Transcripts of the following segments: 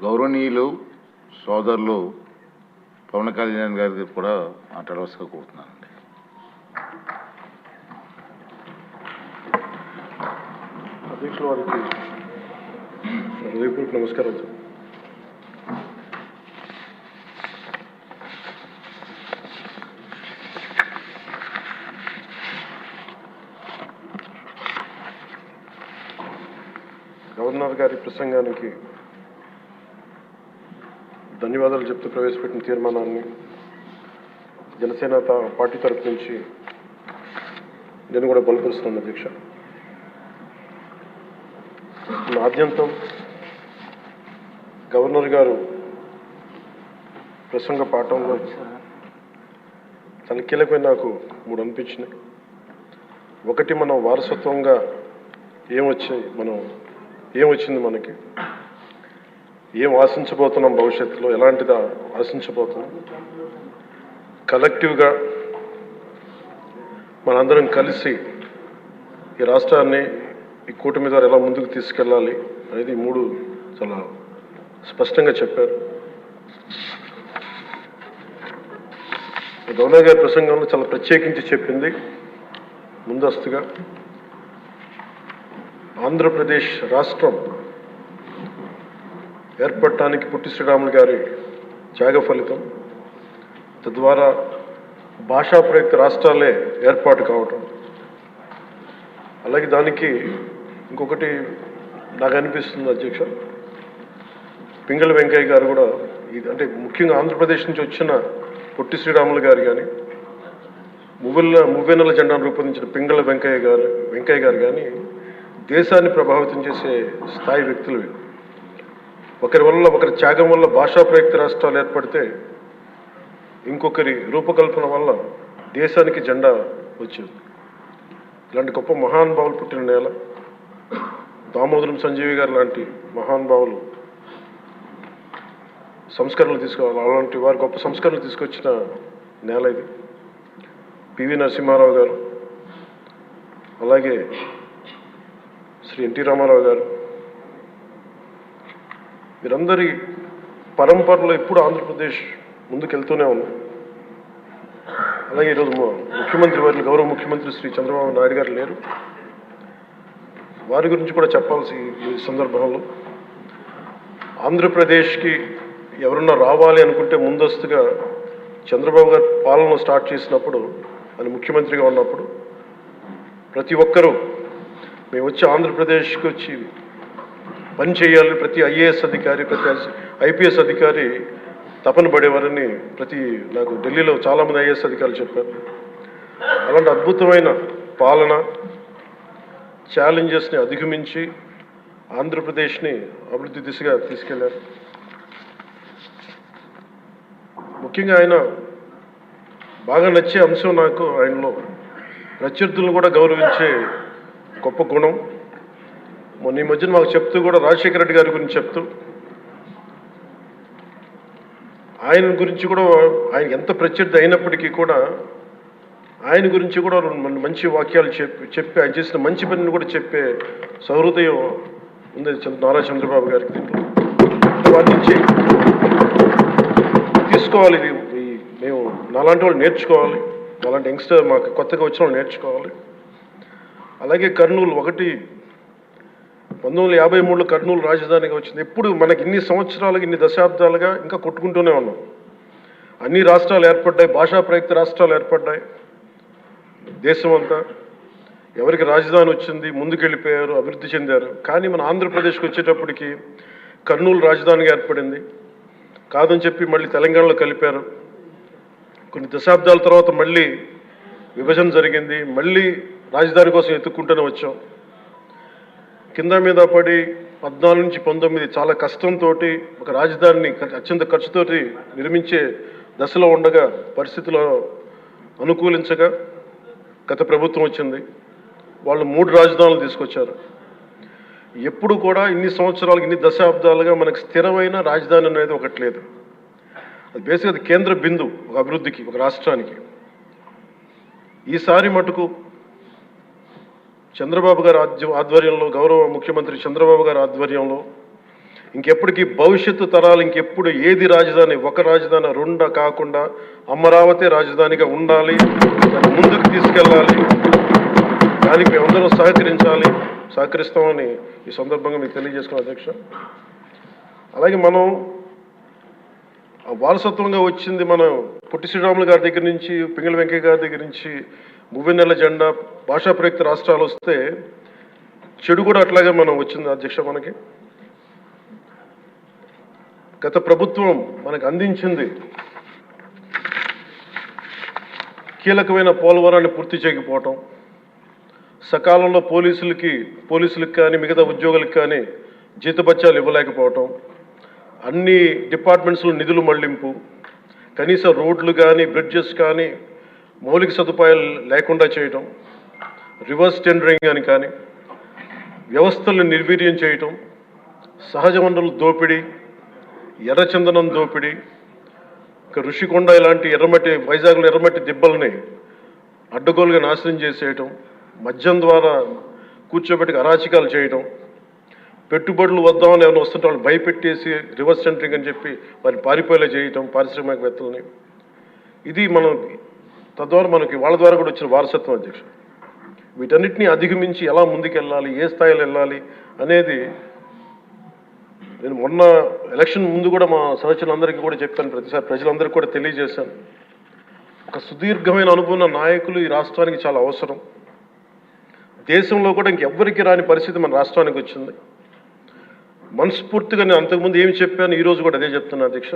గౌరవనీయులు సోదరులు పవన్ కళ్యాణ్ గారికి కూడా మాట్లాడవలసిగా కోరుతున్నానండి. అధ్యక్షుల వారికి హృదయపూర్వక నమస్కారం సార్. గవర్నర్ గారి ప్రసంగానికి ధన్యవాదాలు చెప్తూ ప్రవేశపెట్టిన తీర్మానాన్ని జనసేన పార్టీ తరఫు నుంచి నేను కూడా బలపరుస్తున్నాను అధ్యక్ష. ఆద్యంతం గవర్నర్ గారు ప్రసంగ పాఠంలో తన కీలకమైన నాకు 3 అనిపించినాయి. ఒకటి, మనం వారసత్వంగా ఏమొచ్చింది, మనకి ఏం ఆశించబోతున్నాం, భవిష్యత్తులో ఎలాంటిది ఆశించబోతున్నాం, కలెక్టివ్గా మనందరం కలిసి ఈ రాష్ట్రాన్ని ఈ కూటమి ద్వారా ఎలా ముందుకు తీసుకెళ్ళాలి అనేది 3 చాలా స్పష్టంగా చెప్పారు. గవర్నర్ గారి ప్రసంగంలో చాలా ప్రత్యేకించి చెప్పింది ముందస్తుగా ఆంధ్రప్రదేశ్ రాష్ట్రం ఏర్పడటానికి పొట్టి శ్రీరాములు గారి త్యాగ ఫలితం, తద్వారా భాషా ప్రయుక్త రాష్ట్రాలే ఏర్పాటు కావటం. అలాగే దానికి ఇంకొకటి నాకు అనిపిస్తుంది అధ్యక్ష, పింగళ వెంకయ్య గారు కూడా అంటే ముఖ్యంగా ఆంధ్రప్రదేశ్ నుంచి వచ్చిన పొట్టి శ్రీరాములు గారు కానీ, మువ్వెన్నెల జెండాను రూపొందించిన పింగళ వెంకయ్య గారు కానీ దేశాన్ని ప్రభావితం చేసే స్థాయి వ్యక్తులు. ఒకరి త్యాగం వల్ల భాషా ప్రయుక్త రాష్ట్రాలు ఏర్పడితే ఇంకొకరి రూపకల్పన వల్ల దేశానికి జెండా వచ్చింది. ఇలాంటి గొప్ప మహానుభావులు పుట్టిన నేల. దామోదరం సంజీవి గారు లాంటి మహానుభావులు సంస్కరణలు తీసుకోవాలి, అలాంటి వారు గొప్ప సంస్కరణలు తీసుకొచ్చిన నేల ఇది. పివి నరసింహారావు గారు, అలాగే శ్రీ ఎన్టీ రామారావు గారు, వీరందరి పరంపరలో ఎప్పుడు ఆంధ్రప్రదేశ్ ముందుకెళ్తూనే ఉంది. అలాగే ఈరోజు ముఖ్యమంత్రి వారి గౌరవ ముఖ్యమంత్రి శ్రీ చంద్రబాబు నాయుడు గారు లేరు, వారి గురించి కూడా చెప్పాల్సి ఈ సందర్భంలో. ఆంధ్రప్రదేశ్కి ఎవరన్నా రావాలి అనుకుంటే ముందస్తుగా చంద్రబాబు గారు పాలన స్టార్ట్ చేసినప్పుడు, ఆయన ముఖ్యమంత్రిగా ఉన్నప్పుడు ప్రతి ఒక్కరూ మేము వచ్చి ఆంధ్రప్రదేశ్కి వచ్చి పని చేయాలి, ప్రతి ఐఏఎస్ అధికారి, ప్రతి ఐపీఎస్ అధికారి తపన పడేవారని నాకు ఢిల్లీలో చాలామంది ఐఏఎస్ అధికారులు చెప్పారు. అలాంటి అద్భుతమైన పాలన, ఛాలెంజెస్ని అధిగమించి ఆంధ్రప్రదేశ్ని అభివృద్ధి దిశగా తీసుకెళ్లారు. ముఖ్యంగా ఆయన బాగా నచ్చే అంశం నాకు ఆయనలో ప్రత్యర్థులను కూడా గౌరవించే గొప్ప గుణం. మొన్న ఈ మధ్యన మాకు చెప్తూ కూడా రాజశేఖర రెడ్డి గారి గురించి చెప్తూ ఆయన గురించి కూడా, ఆయన ఎంత ప్రత్యర్థి అయినప్పటికీ కూడా ఆయన గురించి కూడా మంచి వాక్యాలు చెప్పి ఆయన చేసిన మంచి పనిని కూడా చెప్పే సహృదయం ఉంది నారా చంద్రబాబు గారికి. వాటి నుంచి తీసుకోవాలి, మేము నాలాంటి వాళ్ళు నేర్చుకోవాలి, అలాంటి యంగ్స్టర్ మాకు కొత్తగా వచ్చిన వాళ్ళు నేర్చుకోవాలి. అలాగే కర్నూలు 1953లో కర్నూలు రాజధానిగా వచ్చింది. ఎప్పుడు మనకి ఇన్ని సంవత్సరాలుగా, ఇన్ని దశాబ్దాలుగా ఇంకా కొట్టుకుంటూనే ఉన్నాం. అన్ని రాష్ట్రాలు ఏర్పడ్డాయి, భాషా ప్రయుక్త రాష్ట్రాలు ఏర్పడ్డాయి. దేశం అంతా ఎవరికి రాజధాని వచ్చింది, ముందుకెళ్ళిపోయారు, అభివృద్ధి చెందారు. కానీ మన ఆంధ్రప్రదేశ్కి వచ్చేటప్పటికి కర్నూలు రాజధానిగా ఏర్పడింది. కాదని చెప్పి మళ్ళీ తెలంగాణలో కలిపారు. కొన్ని దశాబ్దాల తర్వాత మళ్ళీ విభజన జరిగింది, మళ్ళీ రాజధాని కోసం ఎత్తుక్కుంటూనే వచ్చాం. కింద మీద పడి 14 నుంచి 19 చాలా కష్టంతో ఒక రాజధానిని అత్యంత ఖర్చుతోటి నిర్మించే దశలో ఉండగా పరిస్థితుల్లో అనుకూలించగా గత ప్రభుత్వం వచ్చింది. వాళ్ళు 3 రాజధానులు తీసుకొచ్చారు. ఎప్పుడు కూడా ఇన్ని సంవత్సరాలు, ఇన్ని దశాబ్దాలుగా మనకు స్థిరమైన రాజధాని అనేది ఒకటి లేదు. అది బేసిక్గా అది కేంద్ర బిందు ఒక అభివృద్ధికి, ఒక రాష్ట్రానికి. ఈసారి మటుకు చంద్రబాబు గారి ఆధ్వర్యంలో, గౌరవ ముఖ్యమంత్రి చంద్రబాబు గారి ఆధ్వర్యంలో ఇంకెప్పటికీ భవిష్యత్తు తరాలు ఇంకెప్పుడు ఏది రాజధాని, ఒక రాజధాని రెండా కాకుండా అమరావతి రాజధానిగా ఉండాలి, దాన్ని ముందుకు తీసుకెళ్ళాలి. దానికి మేమందరం సహకరిస్తామని ఈ సందర్భంగా మీకు తెలియజేసుకున్నాం అధ్యక్ష. అలాగే మనం వారసత్వంగా వచ్చింది మనం పొట్టి శ్రీరాములు గారి దగ్గర నుంచి, పింగళి వెంకయ్య గారి దగ్గర నుంచి మువ్వెన్నెల జెండా, భాషా ప్రయుక్త రాష్ట్రాలు వస్తే చెడు కూడా అట్లాగే మనం వచ్చింది అధ్యక్ష. మనకి గత ప్రభుత్వం మనకు అందించింది కీలకమైన పోలవరాన్ని పూర్తి చేయకపోవటం, సకాలంలో పోలీసులకు కానీ మిగతా ఉద్యోగులకు కానీ జీతభత్యాలు ఇవ్వలేకపోవటం, అన్ని డిపార్ట్మెంట్స్లో నిధులు మళ్లింపు, కనీస రోడ్లు కానీ బ్రిడ్జెస్ కానీ మౌలిక సదుపాయాలు లేకుండా చేయటం, రివర్స్ టెండరింగ్ అని కానీ వ్యవస్థలను నిర్వీర్యం చేయటం, సహజ వనరుల దోపిడీ, ఎర్రచందనం దోపిడీ, ఋషికొండ ఇలాంటి వైజాగ్లో ఎర్రమట్టి దిబ్బల్ని అడ్డగోలుగా నాశనం చేసేయటం, మద్యం ద్వారా కూర్చోబెట్టి అరాచకాలు చేయటం, పెట్టుబడులు వద్దామని ఎవరైనా వస్తుంటే వాళ్ళు భయపెట్టేసి రివర్స్ టెండరింగ్ అని చెప్పి వారిని పారిపోయేలా చేయటం పారిశ్రామికవేత్తలని. ఇది మనం తద్వారా మనకి వాళ్ళ ద్వారా కూడా వచ్చిన వారసత్వం అధ్యక్ష. వీటన్నిటిని అధిగమించి ఎలా ముందుకెళ్ళాలి, ఏ స్థాయిలో వెళ్ళాలి అనేది నేను మొన్న ఎలక్షన్ ముందు కూడా మా సహచరులందరికీ కూడా చెప్పాను, ప్రతిసారి ప్రజలందరికీ కూడా తెలియజేశాను. ఒక సుదీర్ఘమైన అనుభవం ఉన్న నాయకులు ఈ రాష్ట్రానికి చాలా అవసరం. దేశంలో కూడా ఇంకెవ్వరికి రాని పరిస్థితి మన రాష్ట్రానికి వచ్చింది. మనస్ఫూర్తిగా నేను అంతకుముందు ఏమి చెప్పాను, ఈరోజు కూడా అదే చెప్తున్నా అధ్యక్ష.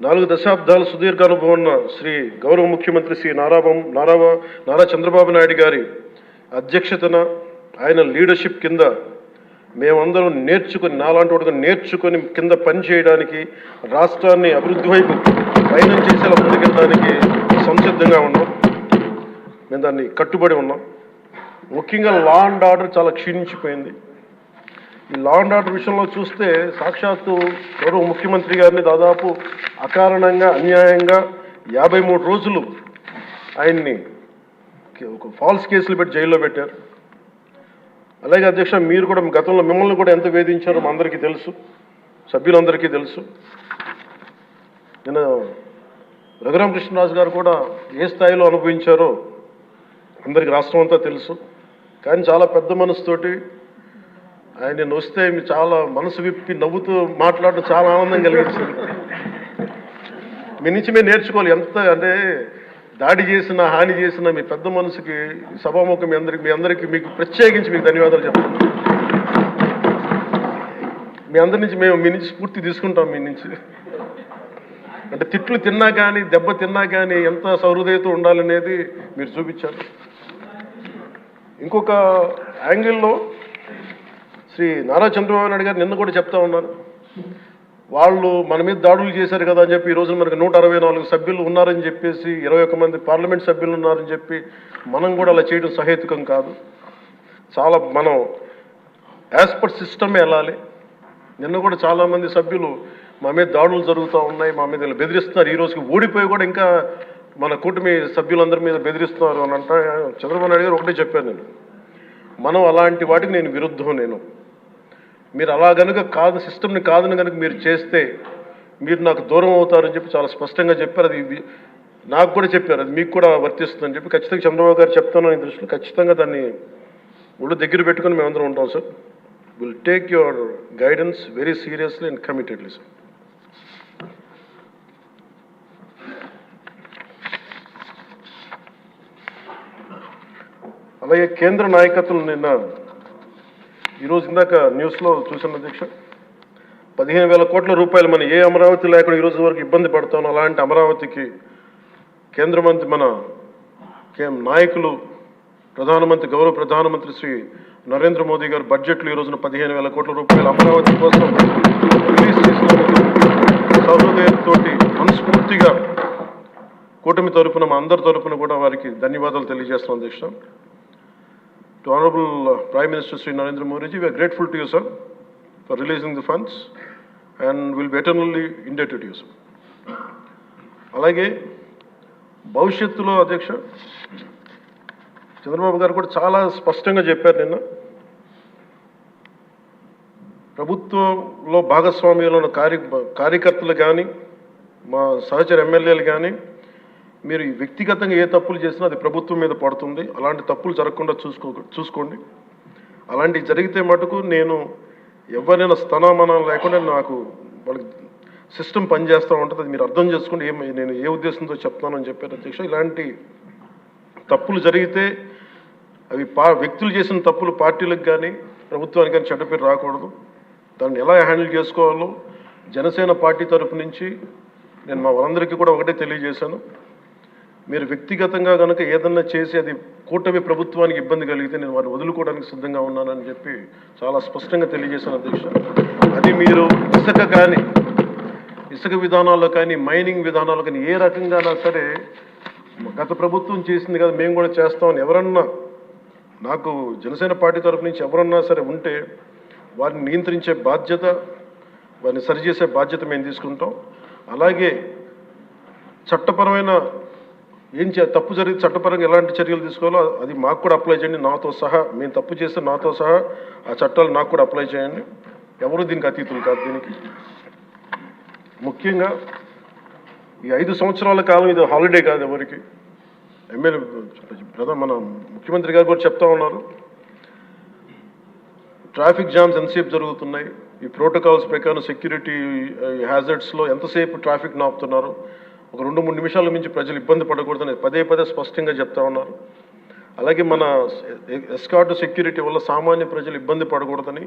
4 దశాబ్దాల సుదీర్ఘ అనుభవం ఉన్న శ్రీ గౌరవ ముఖ్యమంత్రి శ్రీ నారా చంద్రబాబు నాయుడు గారి అధ్యక్షతన, ఆయన లీడర్షిప్ కింద మేమందరం నాలాంటి వాడుగా నేర్చుకొని కింద పనిచేయడానికి, రాష్ట్రాన్ని అభివృద్ధి వైపు పయనం చేసేలా ముందుకెళ్ళడానికి సంసిద్ధంగా ఉన్నాం. మేము దాన్ని కట్టుబడి ఉన్నాం. ముఖ్యంగా లా అండ్ ఆర్డర్ చాలా క్షీణించిపోయింది. ఈ లా అండ్ ఆర్డర్ విషయంలో చూస్తే సాక్షాత్తు గౌరవ ముఖ్యమంత్రి గారిని దాదాపు అకారణంగా అన్యాయంగా 53 రోజులు ఆయన్ని ఒక ఫాల్స్ కేసులు పెట్టి జైల్లో పెట్టారు. అలాగే అధ్యక్ష, మీరు కూడా గతంలో మిమ్మల్ని కూడా ఎంత వేధించారో మా అందరికీ తెలుసు, సభ్యులందరికీ తెలుసు. నేను రఘురామకృష్ణరాజు గారు కూడా ఏ స్థాయిలో అనుభవించారో అందరికీ రాష్ట్రం అంతా తెలుసు. కానీ చాలా పెద్ద మనసుతోటి ఆయన వస్తే చాలా మనసు విప్పి నవ్వుతూ మాట్లాడడం చాలా ఆనందం కలిగించింది. మీ నుంచి మేము నేర్చుకోవాలి. ఎంత అంటే దాడి చేసిన, హాని చేసిన మీ పెద్ద మనసుకి సభాముఖం మీ అందరికీ మీకు ప్రత్యేకించి మీకు ధన్యవాదాలు చెప్తాను. మీ అందరి నుంచి మీ నుంచి స్ఫూర్తి తీసుకుంటాం. మీ నుంచి అంటే తిట్లు తిన్నా కానీ, దెబ్బ తిన్నా కానీ ఎంత సహృదయతో ఉండాలనేది మీరు చూపించారు. ఇంకొక యాంగిల్లో శ్రీ నారా చంద్రబాబు నాయుడు గారు నిన్న కూడా చెప్తా ఉన్నారు, వాళ్ళు మన మీద దాడులు చేశారు కదా అని చెప్పి ఈ రోజున మనకు 164 సభ్యులు ఉన్నారని చెప్పేసి, 21 మంది పార్లమెంట్ సభ్యులు ఉన్నారని చెప్పి మనం కూడా అలా చేయడం సహేతుకం కాదు. చాలా మనం యాజ్ పర్ సిస్టమే వెళ్ళాలి. నిన్న కూడా చాలామంది సభ్యులు మా మీద దాడులు జరుగుతూ ఉన్నాయి, మా మీద బెదిరిస్తున్నారు, ఈ రోజుకి ఓడిపోయి కూడా ఇంకా మన కూటమి సభ్యులందరి మీద బెదిరిస్తున్నారు అని అంటే చంద్రబాబు నాయుడు గారు ఒకటే చెప్పాను, మనం అలాంటి వాటికి నేను విరుద్ధం. మీరు అలా కనుక కాదు, సిస్టమ్ని కాదని కనుక మీరు చేస్తే మీరు నాకు దూరం అవుతారని చెప్పి చాలా స్పష్టంగా చెప్పారు. అది నాకు కూడా చెప్పారు, అది మీకు కూడా వర్తిస్తుందని చెప్పి ఖచ్చితంగా చంద్రబాబు గారు చెప్తాను. ఈ దృష్టిలో ఖచ్చితంగా దాన్ని ఒళ్ళు దగ్గర పెట్టుకుని మేమందరం ఉంటాం sir. Will take your guidance very seriously and committedly sir. అలాగే కేంద్ర నాయకత్వం నిన్న ఈరోజు ఇందాక న్యూస్లో చూసిన అధ్యక్ష, 15,000 కోట్ల రూపాయలు మన ఏ అమరావతి లేకుండా ఈరోజు వరకు ఇబ్బంది పడతాం. అలాంటి అమరావతికి కేంద్ర మంత్రి మన నాయకులు గౌరవ ప్రధానమంత్రి శ్రీ నరేంద్ర మోదీ గారు బడ్జెట్లో ఈ రోజున 15,000 కోట్ల రూపాయలు అమరావతి కోసం రిలీజ్ చేసినందుకు సహృదయంతో మనస్ఫూర్తిగా కూటమి తరపున మా అందరి తరపున కూడా వారికి ధన్యవాదాలు తెలియజేస్తాం అధ్యక్ష. To Honorable Prime Minister Sri Narendra Modi ji, we are grateful to you, sir, for releasing the funds and will be eternally indebted to you, sir. అలాగే భవిష్యత్తులో అధ్యక్ష చంద్రబాబు గారు కూడా చాలా స్పష్టంగా చెప్పారు నిన్న, ప్రభుత్వంలో భాగస్వామ్యంలో ఉన్న కార్యకర్తలు కానీ మా సహచర ఎమ్మెల్యేలు కానీ మీరు వ్యక్తిగతంగా ఏ తప్పులు చేసినా అది ప్రభుత్వం మీద పడుతుంది. అలాంటి తప్పులు జరగకుండా చూసుకోండి. అలాంటివి జరిగితే మటుకు నేను ఎవరైనా స్థనామనం లేకుండా నాకు వాళ్ళకి సిస్టమ్ పనిచేస్తూ ఉంటుంది. అది మీరు అర్థం చేసుకోండి నేను ఏ ఉద్దేశంతో చెప్తానని చెప్పారు అధ్యక్ష. ఇలాంటి తప్పులు జరిగితే అవి వ్యక్తులు చేసిన తప్పులు పార్టీలకు కానీ ప్రభుత్వానికి కానీ చెడ్డ పేరు రాకూడదు. దాన్ని ఎలా హ్యాండిల్ చేసుకోవాలో జనసేన పార్టీ తరఫు నుంచి నేను మా వాళ్ళందరికీ కూడా ఒకటే తెలియజేశాను. మీరు వ్యక్తిగతంగా కనుక ఏదన్నా చేసి అది కూటమి ప్రభుత్వానికి ఇబ్బంది కలిగితే నేను వారిని వదులుకోవడానికి సిద్ధంగా ఉన్నానని చెప్పి చాలా స్పష్టంగా తెలియజేశాను అధ్యక్ష. అది మీరు ఇసుక విధానాల్లో కానీ మైనింగ్ విధానాల్లో కానీ ఏ రకంగానా సరే గత ప్రభుత్వం చేసింది కదా మేము కూడా చేస్తామని ఎవరన్నా నాకు జనసేన పార్టీ తరఫు నుంచి ఎవరన్నా సరే ఉంటే వారిని నియంత్రించే బాధ్యత, వారిని సరిచేసే బాధ్యత మేము తీసుకుంటాం. అలాగే చట్టపరమైన తప్పు జరిగితే చట్టపరంగా ఎలాంటి చర్యలు తీసుకోవాలో అది మాకు కూడా అప్లై చేయండి. నాతో సహా మేము తప్పు చేస్తే నాతో సహా ఆ చట్టాలు నాకు కూడా అప్లై చేయండి. ఎవరు దీనికి అతీతులు కాదు. దీనికి ముఖ్యంగా ఈ 5 సంవత్సరాల కాలం ఇది హాలిడే కాదు ఎవరికి. మన ముఖ్యమంత్రి గారు కూడా చెప్తా ఉన్నారు, ట్రాఫిక్ జామ్స్ ఎంతసేపు జరుగుతున్నాయి, ఈ ప్రోటోకాల్స్ ప్రకారం సెక్యూరిటీ హ్యాజర్డ్స్లో ఎంతసేపు ట్రాఫిక్ నాపుతున్నారు, ఒక 2-3 నిమిషాల మించి ప్రజలు ఇబ్బంది పడకూడదని పదే స్పష్టంగా చెప్తా ఉన్నారు. అలాగే మన ఎస్కార్ట్ సెక్యూరిటీ వల్ల సామాన్య ప్రజలు ఇబ్బంది పడకూడదని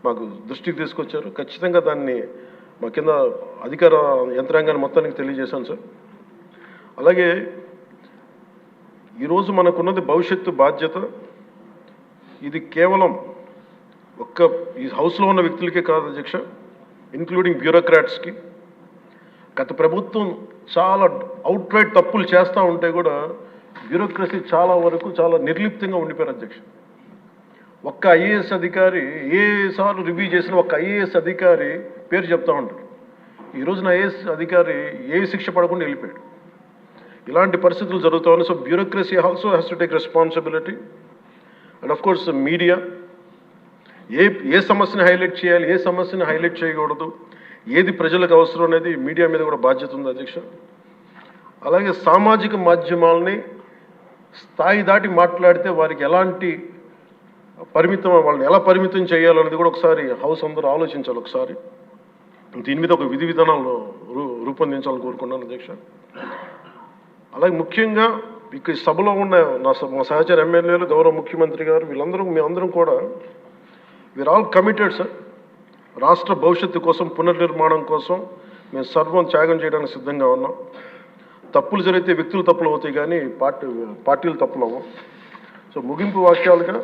మాకు దృష్టికి తీసుకొచ్చారు. ఖచ్చితంగా దాన్ని మా కింద అధికార యంత్రాంగాన్ని మొత్తానికి తెలియజేశాను సార్. అలాగే ఈరోజు మనకున్నది భవిష్యత్తు బాధ్యత. ఇది కేవలం ఈ హౌస్లో ఉన్న వ్యక్తులకే కాదు అధ్యక్ష, ఇంక్లూడింగ్ బ్యూరోక్రాట్స్కి. గత ప్రభుత్వం చాలా అవుట్రైట్ తప్పులు చేస్తూ ఉంటే కూడా బ్యూరోక్రసీ చాలా వరకు చాలా నిర్లిప్తంగా ఉండిపోయారు అధ్యక్ష. ఒక్క ఐఏఎస్ అధికారి ఏసార్లు రివ్యూ చేసిన ఒక్క ఐఏఎస్ అధికారి పేరు చెప్తా ఉంటారు. ఈ రోజున ఐఏఎస్ అధికారి ఏ శిక్ష పడకుండా వెళ్ళిపోయాడు. ఇలాంటి పరిస్థితులు జరుగుతూ ఉన్నాయి. So bureaucracy also has to take responsibility. And of course media ఏ సమస్యని హైలైట్ చేయాలి, ఏ సమస్యని హైలైట్ చేయకూడదు, ఏది ప్రజలకు అవసరం అనేది మీడియా మీద కూడా బాధ్యత ఉంది అధ్యక్ష. అలాగే సామాజిక మాధ్యమాలని స్థాయి దాటి మాట్లాడితే వారికి ఎలాంటి వాళ్ళని ఎలా పరిమితం చేయాలనేది కూడా ఒకసారి హౌస్ అందరూ ఆలోచించాలి. ఒకసారి దీని మీద ఒక విధి విధానాలు రూపొందించాలని కోరుకున్నాను అధ్యక్ష. అలాగే ముఖ్యంగా ఈ సభలో ఉన్న మా సహచర ఎమ్మెల్యేలు, గౌరవ ముఖ్యమంత్రి గారు, మేమందరం కూడా వీఆర్ ఆల్ కమిటెడ్ సార్. రాష్ట్ర భవిష్యత్తు కోసం, పునర్నిర్మాణం కోసం మేము సర్వం త్యాగం చేయడానికి సిద్ధంగా ఉన్నాం. తప్పులు జరిగితే వ్యక్తులు తప్పులు అవుతాయి కానీ పార్టీలు తప్పులు అవ్వం. సో ముగింపు వాక్యాలుగా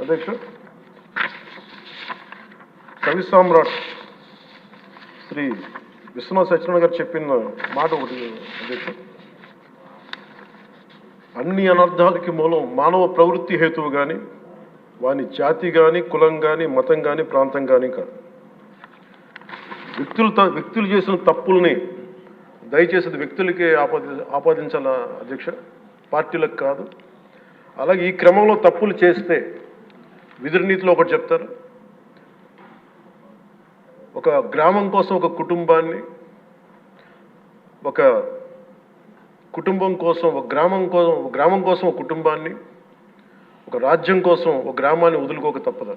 అధ్యక్ష, కవి సామ్రాట్ శ్రీ విశ్వనాథ్ సత్యనారాయణ గారు చెప్పిన మాట ఒకటి అధ్యక్ష, అన్ని అనర్థాలకి మూలం మానవ ప్రవృత్తి హేతువు కానీ, వాని జాతి కానీ, కులం కానీ, మతం కానీ, ప్రాంతం కానీ కాదు. వ్యక్తులు చేసిన తప్పుల్ని దయచేసి వ్యక్తులకే ఆపాదించాల అధ్యక్ష, పార్టీలకు కాదు. అలాగే ఈ క్రమంలో తప్పులు చేస్తే విధునీతిలో ఒకటి చెప్తారు, ఒక గ్రామం కోసం ఒక కుటుంబాన్ని, ఒక కుటుంబం కోసం ఒక గ్రామం కోసం ఒక కుటుంబాన్ని, ఒక రాజ్యం కోసం ఒక గ్రామాన్ని వదులుకోక తప్పదు.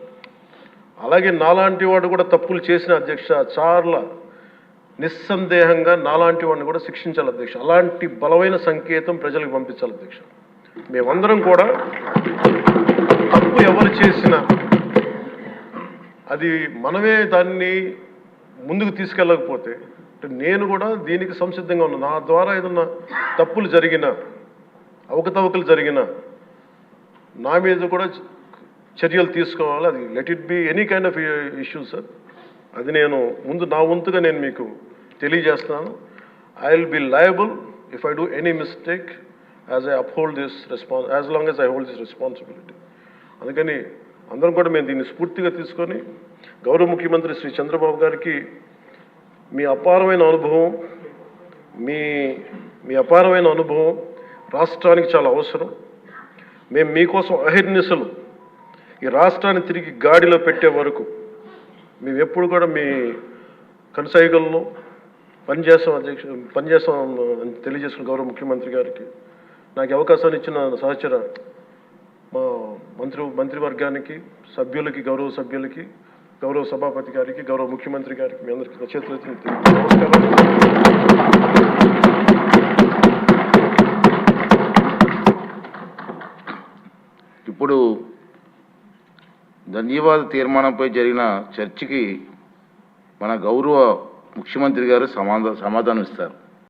అలాగే నాలాంటి వాడు కూడా తప్పులు చేసిన అధ్యక్ష చాలా నిస్సందేహంగా నాలాంటి వాడిని కూడా శిక్షించాలి అధ్యక్ష. అలాంటి బలమైన సంకేతం ప్రజలకు పంపించాలి అధ్యక్ష. మేమందరం కూడా తప్పు ఎవరు చేసినా అది మనమే దాన్ని ముందుకు తీసుకెళ్ళకపోతే, నేను కూడా దీనికి సంసిద్ధంగా ఉన్నాను. నా ద్వారా ఏదన్నా తప్పులు జరిగినా, అవకతవకలు జరిగినా నా మీద కూడా చర్యలు తీసుకోవాలి. అది let it be any kind of issue sir. అది నేను ముందు నా వంతుగా నేను మీకు తెలియజేస్తున్నాను. I will be liable if I do any mistake as long as I hold this responsibility. అందుకని అందరం కూడా మేము దీన్ని స్ఫూర్తిగా తీసుకొని గౌరవ ముఖ్యమంత్రి శ్రీ చంద్రబాబు గారికి మీ అపారమైన అనుభవం రాష్ట్రానికి చాలా అవసరం. మేము మీకోసం అహిర్నిశలు ఈ రాష్ట్రాన్ని తిరిగి గాడిలో పెట్టే వరకు మేము ఎప్పుడు కూడా మీ కనసాయిగల్లో పనిచేస్తాం అని తెలియజేసిన గౌరవ ముఖ్యమంత్రి గారికి నాకు అవకాశాన్ని ఇచ్చిన సహచర మా మంత్రివర్గానికి సభ్యులకి గౌరవ సభ్యులకి గౌరవ సభాపతి గారికి గౌరవ ముఖ్యమంత్రి గారికి మీ అందరికీ చేతులెత్తి నమస్కారం. ఇప్పుడు ధన్యవాద తీర్మానంపై జరిగిన చర్చకి మన గౌరవ ముఖ్యమంత్రి గారు సమాధానం ఇస్తారు.